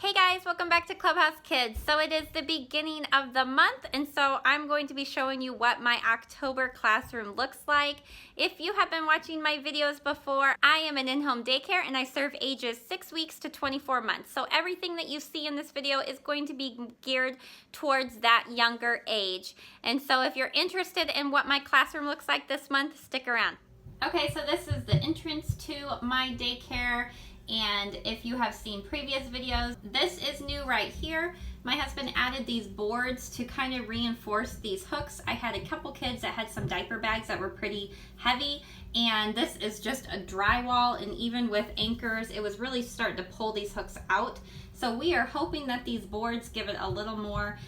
Hey guys, welcome back to Clubhouse Kids. So it is the beginning of the month, and so I'm going to be showing you what my October classroom looks like. If you have been watching my videos before, I am an in-home daycare and I serve ages 6 weeks to 24 months. So everything that you see in this video is going to be geared towards that younger age. And so if you're interested in what my classroom looks like this month, stick around. Okay, so this is the entrance to my daycare. And if you have seen previous videos, this is new right here. My husband added these boards to kind of reinforce these hooks. I had a couple kids that had some diaper bags that were pretty heavy, and this is just a drywall, and even with anchors, it was really starting to pull these hooks out. So we are hoping that these boards give it a little more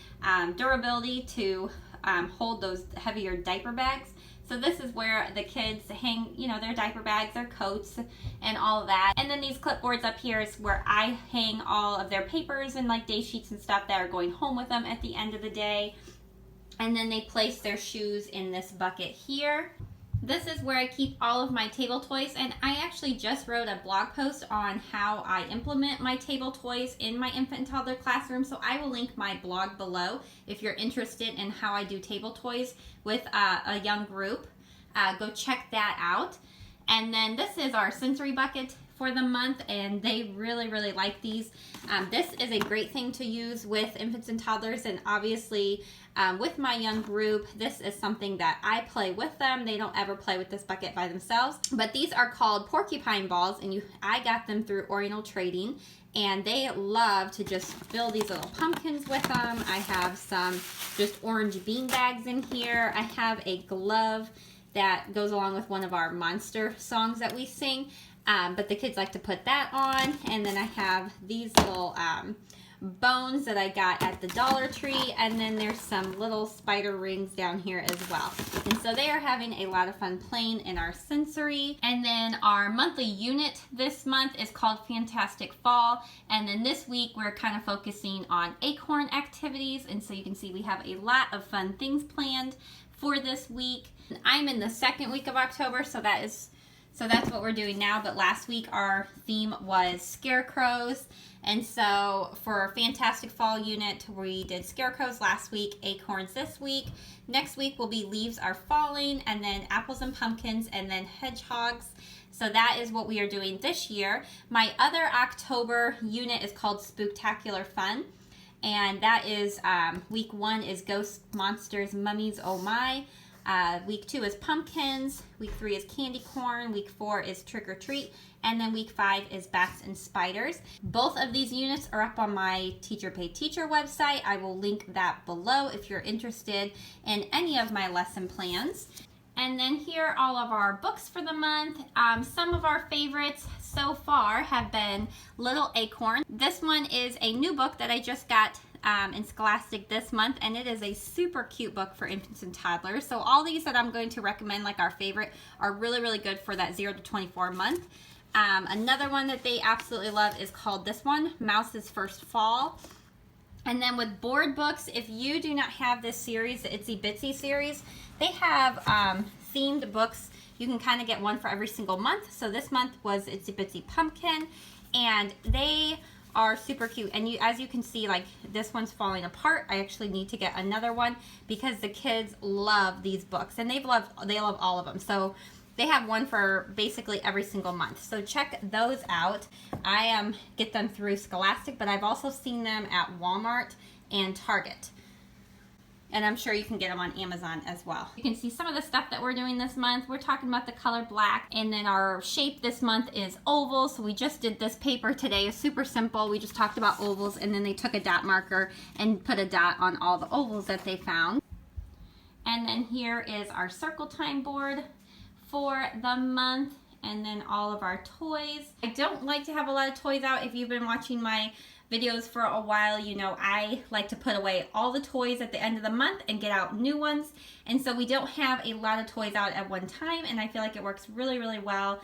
durability to hold those heavier diaper bags. So this is where the kids hang, their diaper bags, their coats, and all of that. And then these clipboards up here is where I hang all of their papers and like day sheets and stuff that are going home with them at the end of the day. And then they place their shoes in this bucket here. This is where I keep all of my table toys, and I actually just wrote a blog post on how I implement my table toys in my infant and toddler classroom, so I will link my blog below if you're interested in how I do table toys with a young group. Go check that out. And then this is our sensory bucket for the month, and they really like these. This is a great thing to use with infants and toddlers, and obviously with my young group, this is something that I play with them. They don't ever play with this bucket by themselves, but these are called porcupine balls, and I got them through Oriental Trading, and they love to just fill these little pumpkins with them. I have some just orange bean bags in here. I have a glove that goes along with one of our monster songs that we sing. But the kids like to put that on. And then I have these little bones that I got at the Dollar Tree. And then there's some little spider rings down here as well. And so they are having a lot of fun playing in our sensory. And then our monthly unit this month is called Fantastic Fall. And then this week we're kind of focusing on acorn activities. And so you can see we have a lot of fun things planned for this week. I'm in the second week of October, so that's what we're doing now. But last week our theme was scarecrows, and so for our Fantastic Fall unit we did scarecrows last week, acorns this week. Next week will be leaves are falling, and then apples and pumpkins, and then hedgehogs. So that is what we are doing this year. My other October unit is called Spooktacular Fun, and that is week 1 is ghosts, monsters, mummies, oh my. Week 2 is pumpkins, week 3 is candy corn, week 4 is trick or treat, and then week 5 is bats and spiders. Both of these units are up on my Teacher Pay Teacher website. I will link that below if you're interested in any of my lesson plans. And then here are all of our books for the month. Some of our favorites so far have been Little Acorn. This one is a new book that I just got in Scholastic this month, and it is a super cute book for infants and toddlers. So all these that I'm going to recommend, like our favorite, are really good for that 0 to 24 month. Another one that they absolutely love is called this one, Mouse's First Fall. And then with board books, if you do not have this series, the Itsy Bitsy series, they have themed books. You can kind of get one for every single month. So this month was Itsy Bitsy Pumpkin, and they are super cute. And as you can see, like this one's falling apart. I actually need to get another one because the kids love these books, and they love all of them. So they have one for basically every single month. So check those out. I get them through Scholastic, but I've also seen them at Walmart and Target. And I'm sure you can get them on Amazon as well. You can see some of the stuff that we're doing this month. We're talking about the color black, and then our shape this month is oval. So we just did this paper today. It's super simple. We just talked about ovals, and then they took a dot marker and put a dot on all the ovals that they found. And then here is our circle time board for the month, and then all of our toys. I don't like to have a lot of toys out. If you've been watching my videos for a while, you know I like to put away all the toys at the end of the month and get out new ones, and so we don't have a lot of toys out at one time, and I feel like it works really well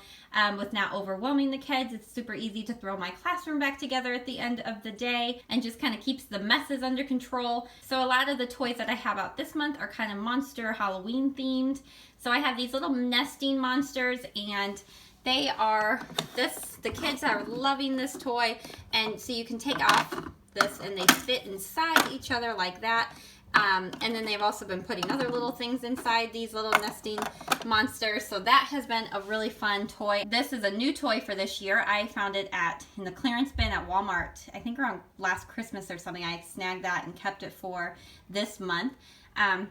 with not overwhelming the kids. It's super easy to throw my classroom back together at the end of the day and just kind of keeps the messes under control. So a lot of the toys that I have out this month are kind of monster Halloween themed. So I have these little nesting monsters, and They are, the kids are loving this toy, and so you can take off this and they fit inside each other like that. And then they've also been putting other little things inside these little nesting monsters. So that has been a really fun toy. This is a new toy for this year. I found it in the clearance bin at Walmart. I think around last Christmas or something. I snagged that and kept it for this month. I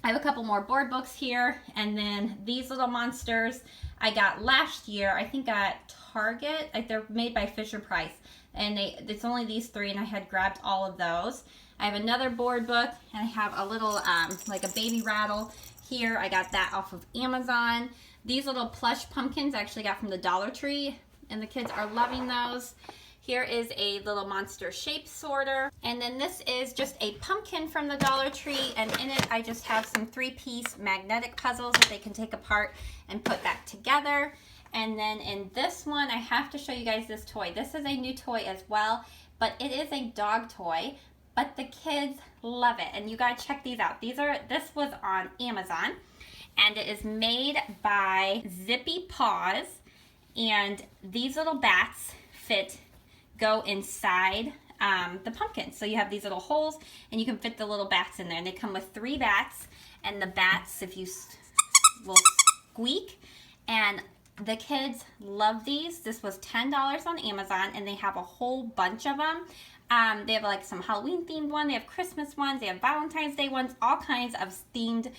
have a couple more board books here. And then these little monsters I got last year, I think at Target. They're made by Fisher-Price. And it's only these 3, and I had grabbed all of those. I have another board book, and I have a little, like a baby rattle here. I got that off of Amazon. These little plush pumpkins I actually got from the Dollar Tree, and the kids are loving those. Here is a little monster shape sorter. And then this is just a pumpkin from the Dollar Tree, and in it I just have some 3-piece magnetic puzzles that they can take apart and put back together. And then in this one, I have to show you guys this toy. This is a new toy as well, but it is a dog toy. But the kids love it, and you gotta check these out. This was on Amazon, and it is made by ZippyPaws, and these little bats go inside the pumpkin. So you have these little holes, and you can fit the little bats in there, and they come with 3 bats, and the bats, if you will squeak, and the kids love these. This was $10 on Amazon, and they have a whole bunch of them. They have like some Halloween themed ones, they have Christmas ones, they have Valentine's Day ones, all kinds of themed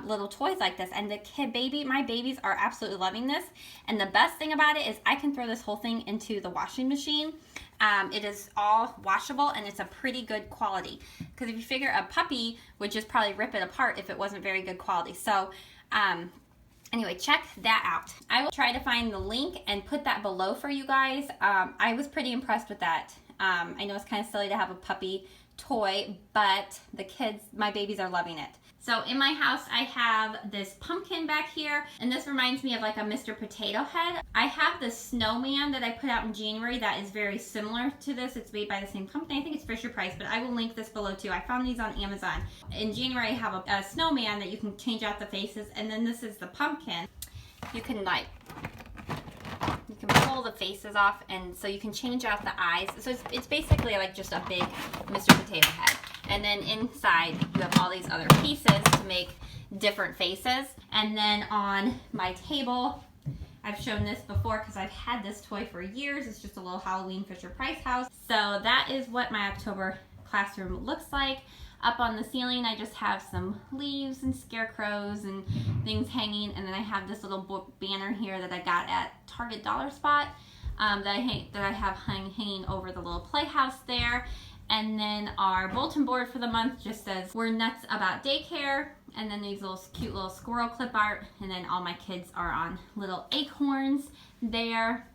little toys like this. And my babies are absolutely loving this. And the best thing about it is I can throw this whole thing into the washing machine. It is all washable, and it's a pretty good quality. Because if you figure, a puppy would just probably rip it apart if it wasn't very good quality. So anyway, check that out. I will try to find the link and put that below for you guys. I was pretty impressed with that. I know it's kind of silly to have a puppy toy, but the kids, my babies, are loving it. So in my house, I have this pumpkin back here, and this reminds me of like a Mr. Potato Head. I have the snowman that I put out in January that is very similar to this. It's made by the same company. I think it's Fisher-Price, but I will link this below too. I found these on Amazon. In January, I have a snowman that you can change out the faces, and then this is the pumpkin. You can pull the faces off, and so you can change out the eyes. So it's basically like just a big Mr. Potato Head. And then inside you have all these other pieces to make different faces. And then on my table, I've shown this before because I've had this toy for years. It's just a little Halloween Fisher-Price house. So that is what my October classroom looks like. Up on the ceiling, I just have some leaves and scarecrows and things hanging, and then I have this little banner here that I got at Target Dollar Spot that I have hanging over the little playhouse there. And then our bulletin board for the month just says, "We're nuts about daycare," and then these little cute little squirrel clip art, and then all my kids are on little acorns there.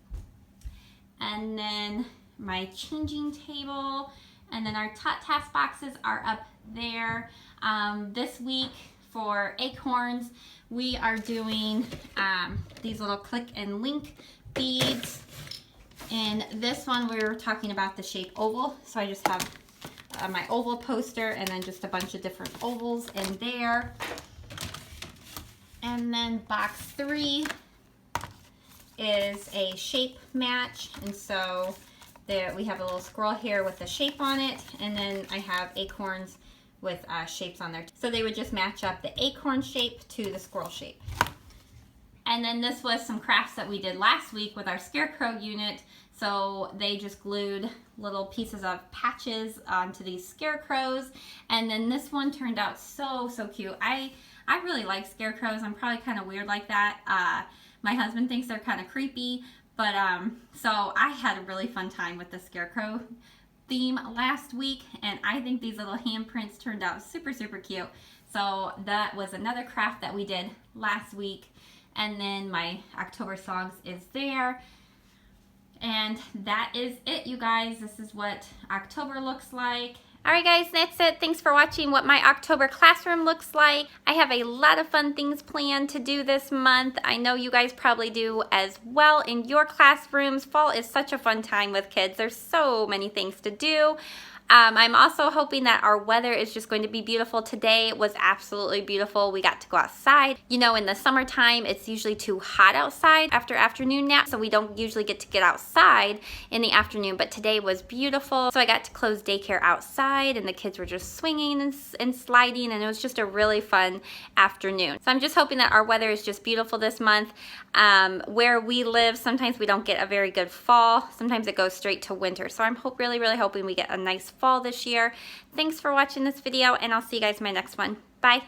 And then my changing table, and then our task boxes are up there. This week for acorns, we are doing these little click and link beads. In this one, we were talking about the shape oval. So I just have my oval poster, and then just a bunch of different ovals in there. And then box 3 is a shape match. And so there we have a little squirrel here with a shape on it, and then I have acorns with shapes on there. So they would just match up the acorn shape to the squirrel shape. And then this was some crafts that we did last week with our scarecrow unit. So they just glued little pieces of patches onto these scarecrows. And then this one turned out so cute. I really like scarecrows. I'm probably kind of weird like that. My husband thinks they're kind of creepy. But so I had a really fun time with the scarecrow theme last week, and I think these little handprints turned out super cute. So that was another craft that we did last week. And then my October songs is there. And that is it, you guys. This is what October looks like. Alright guys, that's it. Thanks for watching what my October classroom looks like. I have a lot of fun things planned to do this month. I know you guys probably do as well in your classrooms. Fall is such a fun time with kids. There's so many things to do. I'm also hoping that our weather is just going to be beautiful. Today was absolutely beautiful. We got to go outside. You know, in the summertime, it's usually too hot outside after afternoon nap, so we don't usually get to get outside in the afternoon, but today was beautiful. So I got to close daycare outside, and the kids were just swinging and sliding, and it was just a really fun afternoon. So I'm just hoping that our weather is just beautiful this month. Where we live, sometimes we don't get a very good fall. Sometimes it goes straight to winter. So I'm really hoping we get a nice fall this year. Thanks for watching this video, and I'll see you guys in my next one. Bye.